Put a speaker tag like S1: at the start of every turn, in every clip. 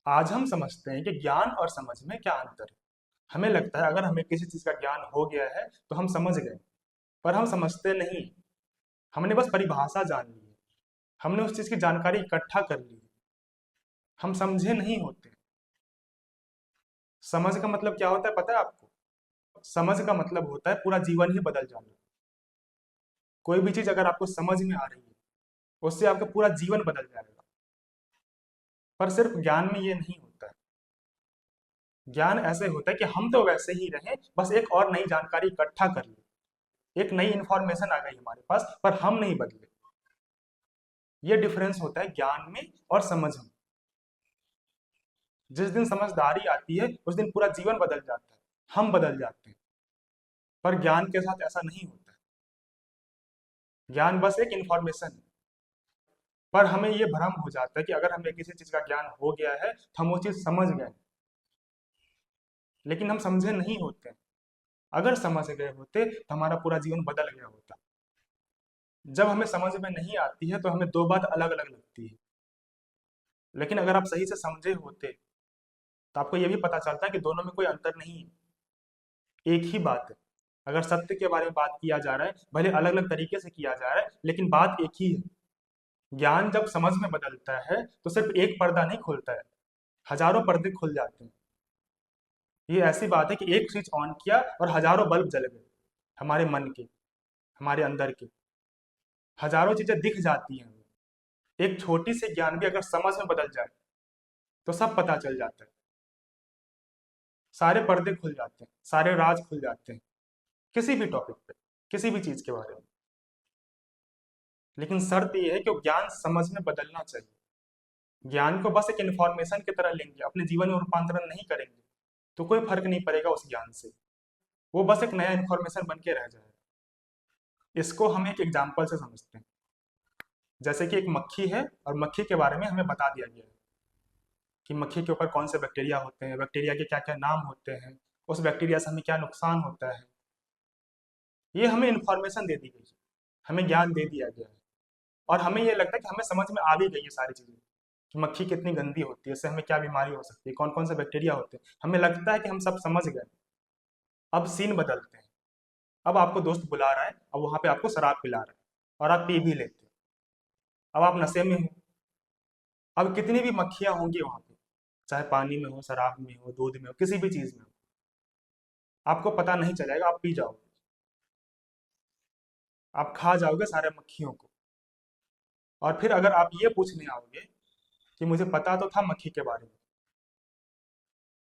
S1: आज हम समझते हैं कि ज्ञान और समझ में क्या अंतर है। हमें लगता है अगर हमें किसी चीज का ज्ञान हो गया है तो हम समझ गए, पर हम समझते नहीं। हमने बस परिभाषा जान ली है, हमने उस चीज की जानकारी इकट्ठा कर ली है, हम समझे नहीं होते। समझ का मतलब क्या होता है पता है आपको? समझ का मतलब होता है पूरा जीवन ही बदल जाना। कोई भी चीज अगर आपको समझ में आ रही है, उससे आपका पूरा जीवन बदल जाएगा। पर सिर्फ ज्ञान में ये नहीं होता है। ज्ञान ऐसे होता है कि हम तो वैसे ही रहें, बस एक और नई जानकारी इकट्ठा कर ले, एक नई इंफॉर्मेशन आ गई हमारे पास, पर हम नहीं बदले। ये डिफरेंस होता है ज्ञान में और समझ में। जिस दिन समझदारी आती है उस दिन पूरा जीवन बदल जाता है, हम बदल जाते हैं। पर ज्ञान के साथ ऐसा नहीं होता है। ज्ञान बस एक इंफॉर्मेशन है। पर हमें ये भ्रम हो जाता है कि अगर हमें किसी चीज का ज्ञान हो गया है तो हम वो चीज समझ गए, लेकिन हम समझे नहीं होते हैं। अगर समझ गए होते तो हमारा पूरा जीवन बदल गया होता। जब हमें समझ में नहीं आती है तो हमें दो बात अलग अलग लगती है, लेकिन अगर आप सही से समझे होते तो आपको ये भी पता चलता है कि दोनों में कोई अंतर नहीं है, एक ही बात है। अगर सत्य के बारे में बात किया जा रहा है, भले अलग अलग तरीके से किया जा रहा है, लेकिन बात एक ही है। ज्ञान जब समझ में बदलता है तो सिर्फ एक पर्दा नहीं खुलता है, हजारों पर्दे खुल जाते हैं। ये ऐसी बात है कि एक स्विच ऑन किया और हजारों बल्ब जल गए। हमारे मन के, हमारे अंदर के हजारों चीजें दिख जाती हैं हमें। एक छोटी सी ज्ञान भी अगर समझ में बदल जाए तो सब पता चल जाता है। सारे पर्दे खुल जाते हैं, सारे राज खुल जाते हैं, किसी भी टॉपिक पे, किसी भी चीज के बारे में। लेकिन शर्त यह है कि वो ज्ञान समझ में बदलना चाहिए। ज्ञान को बस एक इंफॉर्मेशन की तरह लेंगे, अपने जीवन में रूपांतरण नहीं करेंगे तो कोई फर्क नहीं पड़ेगा उस ज्ञान से। वो बस एक नया इंफॉर्मेशन बन के रह जाएगा। इसको हम एक एग्जाम्पल से समझते हैं। जैसे कि एक मक्खी है और मक्खी के बारे में हमें बता दिया गया है कि मक्खी के ऊपर कौन से बैक्टीरिया होते हैं, बैक्टीरिया के क्या क्या नाम होते हैं, उस बैक्टीरिया से हमें क्या नुकसान होता है। ये हमें इंफॉर्मेशन दे दी गई है, हमें ज्ञान दे दिया गया है। और हमें ये लगता है कि हमें समझ में आ भी गई है सारी चीजें, कि मक्खी कितनी गंदी होती है, इससे हमें क्या बीमारी हो सकती है, कौन कौन से बैक्टीरिया होते हैं। हमें लगता है कि हम सब समझ गए। अब सीन बदलते हैं। अब आपको दोस्त बुला रहा है, अब वहां पे आपको शराब पिला रहा है और आप पी भी लेते हैं। अब आप नशे में हो। अब कितनी भी मक्खियां होंगी वहां पे, चाहे पानी में हो, शराब में हो, दूध में हो, किसी भी चीज में हो, आपको पता नहीं चलेगा। आप पी जाओगे, आप खा जाओगे सारे मक्खियों को। और फिर अगर आप ये पूछने आओगे कि मुझे पता तो था मक्खी के बारे में,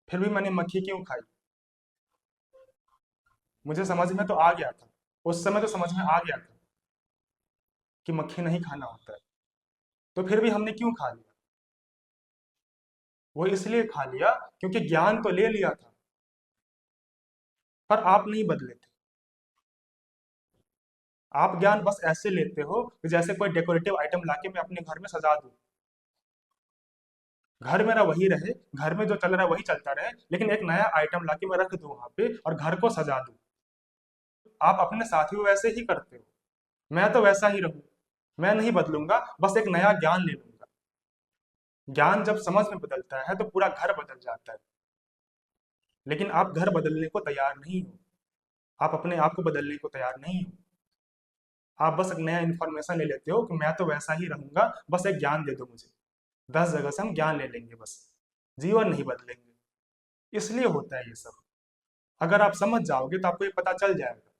S1: फिर भी मैंने मक्खी क्यों खाई? मुझे समझ में तो आ गया था, उस समय तो समझ में आ गया था कि मक्खी नहीं खाना होता है, तो फिर भी हमने क्यों खा लिया? वो इसलिए खा लिया क्योंकि ज्ञान तो ले लिया था, पर आप नहीं बदले थे। आप ज्ञान बस ऐसे लेते हो कि जैसे कोई डेकोरेटिव आइटम लाके मैं अपने घर में सजा दूं, घर मेरा वही रहे, घर में जो चल रहा है वही चलता रहे, लेकिन एक नया आइटम लाके मैं रख दूं वहां पे और घर को सजा दूं। आप अपने साथ भी वैसे ही करते हो। मैं तो वैसा ही रहूं, मैं नहीं बदलूंगा, बस एक नया ज्ञान ले लूंगा। ज्ञान जब समझ में बदलता है तो पूरा घर बदल जाता है। लेकिन आप घर बदलने को तैयार नहीं हो, आप अपने आप को बदलने को तैयार नहीं हो। आप बस एक नया इन्फॉर्मेशन ले लेते हो कि मैं तो वैसा ही रहूंगा, बस एक ज्ञान दे दो मुझे। 10 जगह से हम ज्ञान ले लेंगे बस, जीवन नहीं बदलेंगे। इसलिए होता है ये सब। अगर आप समझ जाओगे तो आपको ये पता चल जाएगा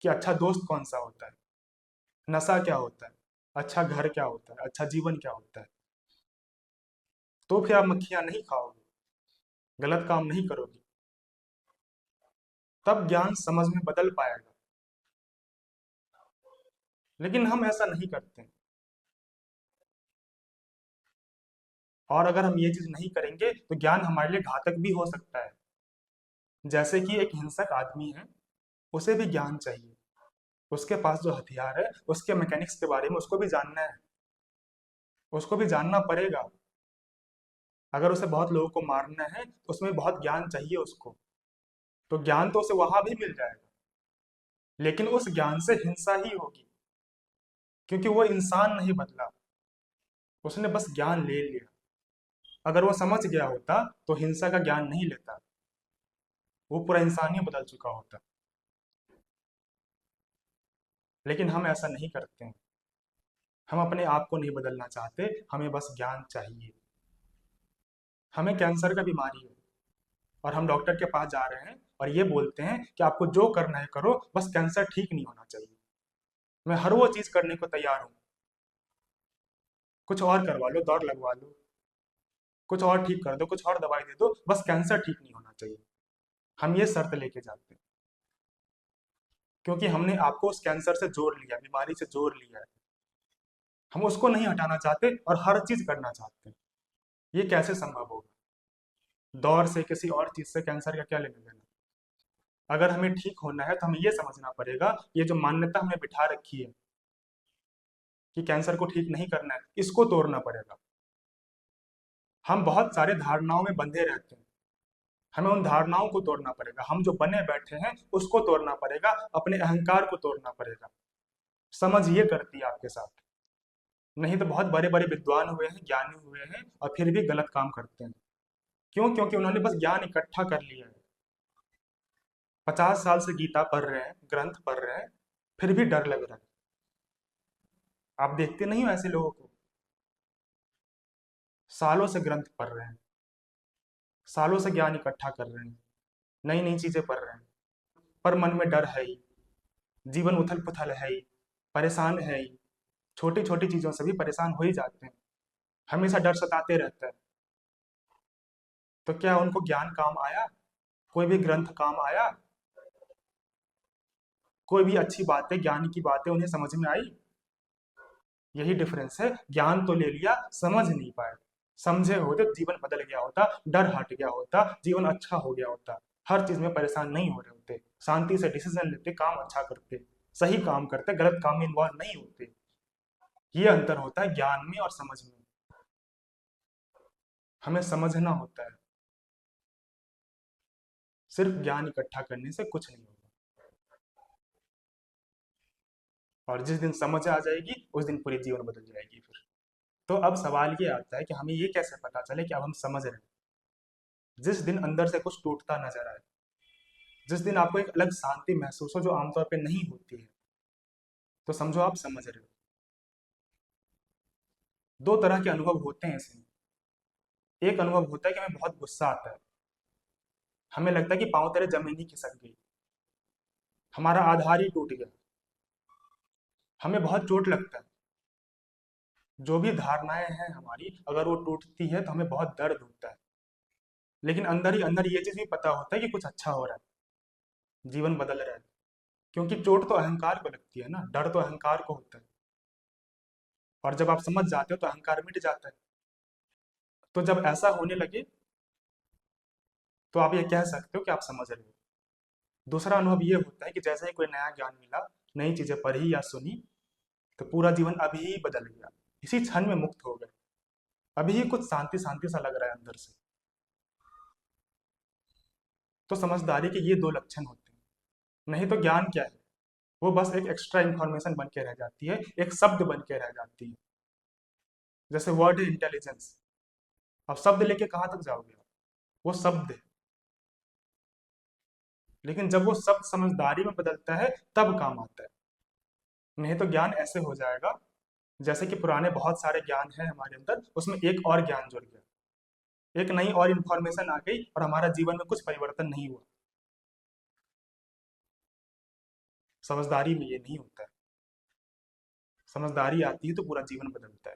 S1: कि अच्छा दोस्त कौन सा होता है, नशा क्या होता है, अच्छा घर क्या होता है, अच्छा जीवन क्या होता है। तो फिर आप मक्खियां नहीं खाओगे, गलत काम नहीं करोगे। तब ज्ञान समझ में बदल पाएगा। लेकिन हम ऐसा नहीं करते। और अगर हम ये चीज नहीं करेंगे तो ज्ञान हमारे लिए घातक भी हो सकता है। जैसे कि एक हिंसक आदमी है, उसे भी ज्ञान चाहिए। उसके पास जो हथियार है उसके मैकेनिक्स के बारे में उसको भी जानना है, उसको भी जानना पड़ेगा। अगर उसे बहुत लोगों को मारना है तो उसमें बहुत ज्ञान चाहिए उसको। तो ज्ञान तो उसे वहां भी मिल जाएगा, लेकिन उस ज्ञान से हिंसा ही होगी, क्योंकि वो इंसान नहीं बदला, उसने बस ज्ञान ले लिया। अगर वो समझ गया होता तो हिंसा का ज्ञान नहीं लेता, वो पूरा इंसान ही बदल चुका होता। लेकिन हम ऐसा नहीं करते हैं। हम अपने आप को नहीं बदलना चाहते, हमें बस ज्ञान चाहिए। हमें कैंसर का बीमारी है और हम डॉक्टर के पास जा रहे हैं और ये बोलते हैं कि आपको जो करना है करो, बस कैंसर ठीक नहीं होना चाहिए। मैं हर वो चीज करने को तैयार हूँ, कुछ और करवा लो, दौड़ लगवा लो, कुछ और ठीक कर दो, कुछ और दवाई दे दो, बस कैंसर ठीक नहीं होना चाहिए। हम ये शर्त लेके जाते हैं क्योंकि हमने आपको उस कैंसर से जोड़ लिया, बीमारी से जोड़ लिया है। हम उसको नहीं हटाना चाहते और हर चीज करना चाहते हैं। ये कैसे संभव होगा? दौर से, किसी और चीज से कैंसर का क्या लेना देना? अगर हमें ठीक होना है तो हमें ये समझना पड़ेगा, ये जो मान्यता हमने बिठा रखी है कि कैंसर को ठीक नहीं करना है, इसको तोड़ना पड़ेगा। हम बहुत सारे धारणाओं में बंधे रहते हैं, हमें उन धारणाओं को तोड़ना पड़ेगा। हम जो बने बैठे हैं उसको तोड़ना पड़ेगा, अपने अहंकार को तोड़ना पड़ेगा। समझ ये करती है आपके साथ। नहीं तो बहुत बड़े बड़े विद्वान हुए हैं, ज्ञानी हुए हैं और फिर भी गलत काम करते हैं। क्यों? क्योंकि उन्होंने बस ज्ञान इकट्ठा कर लिया है। 50 साल से गीता पढ़ रहे हैं, ग्रंथ पढ़ रहे हैं, फिर भी डर लग रहा है। आप देखते नहीं हो ऐसे लोगों को? सालों से ग्रंथ पढ़ रहे हैं, सालों से ज्ञान इकट्ठा कर रहे हैं, नई नई चीजें पढ़ रहे हैं, पर मन में डर है ही, जीवन उथल पुथल है ही, परेशान है ही। छोटी छोटी चीजों से भी परेशान हो ही जाते हैं, हमेशा डर सताते रहता है। तो क्या उनको ज्ञान काम आया? कोई भी ग्रंथ काम आया? कोई भी अच्छी बातें, ज्ञान की बातें उन्हें समझ में आई? यही डिफरेंस है। ज्ञान तो ले लिया, समझ नहीं पाए। समझे होते तो जीवन बदल गया होता, डर हट गया होता, जीवन अच्छा हो गया होता। हर चीज में परेशान नहीं हो रहे होते, शांति से डिसीजन लेते, काम अच्छा करते, सही काम करते, गलत काम में इन्वॉल्व नहीं होते। ये अंतर होता है ज्ञान में और समझ में। हमें समझना होता है, सिर्फ ज्ञान इकट्ठा करने से कुछ नहीं होगा। और जिस दिन समझ आ जाएगी उस दिन पूरी जीवन बदल जाएगी फिर। तो अब सवाल ये आता है कि हमें ये कैसे पता चले कि अब हम समझ रहे हैं? जिस दिन अंदर से कुछ टूटता नजर आए, जिस दिन आपको एक अलग शांति महसूस हो जो आमतौर पे नहीं होती है, तो समझो आप समझ रहे हो। दो तरह के अनुभव होते हैं इसमें। एक अनुभव होता है कि हमें बहुत गुस्सा आता है, हमें लगता है कि पांव तले जमीन ही खिसक गई, हमारा आधार ही टूट गया, हमें बहुत चोट लगता है। जो भी धारणाएं हैं हमारी, अगर वो टूटती है तो हमें बहुत दर्द होता है। लेकिन अंदर ही अंदर ये चीज भी पता होता है कि कुछ अच्छा हो रहा है, जीवन बदल रहा है। क्योंकि चोट तो अहंकार को लगती है ना, डर तो अहंकार को होता है। और जब आप समझ जाते हो तो अहंकार मिट जाता है। तो जब ऐसा होने लगे तो आप ये कह सकते हो कि आप समझ रहे हो। दूसरा अनुभव ये होता है कि जैसे ही कोई नया ज्ञान मिला, नई चीजें पढ़ी या सुनी, तो पूरा जीवन अभी ही बदल गया, इसी क्षण में मुक्त हो गए। अभी ही कुछ शांति शांति सा लग रहा है अंदर से। तो समझदारी के ये दो लक्षण होते हैं। नहीं तो ज्ञान क्या है? वो बस एक एक्स्ट्रा इंफॉर्मेशन बन के रह जाती है, एक शब्द बन के रह जाती है। जैसे वर्ड है इंटेलिजेंस, अब शब्द लेके कहाँ तक जाओगे आप? वो शब्द है। लेकिन जब वो शब्द समझदारी में बदलता है तब काम आता है। नहीं तो ज्ञान ऐसे हो जाएगा जैसे कि पुराने बहुत सारे ज्ञान है हमारे अंदर, उसमें एक और ज्ञान जुड़ गया, एक नई और इंफॉर्मेशन आ गई और हमारा जीवन में कुछ परिवर्तन नहीं हुआ। समझदारी में ये नहीं होता है। समझदारी आती है तो पूरा जीवन बदलता है।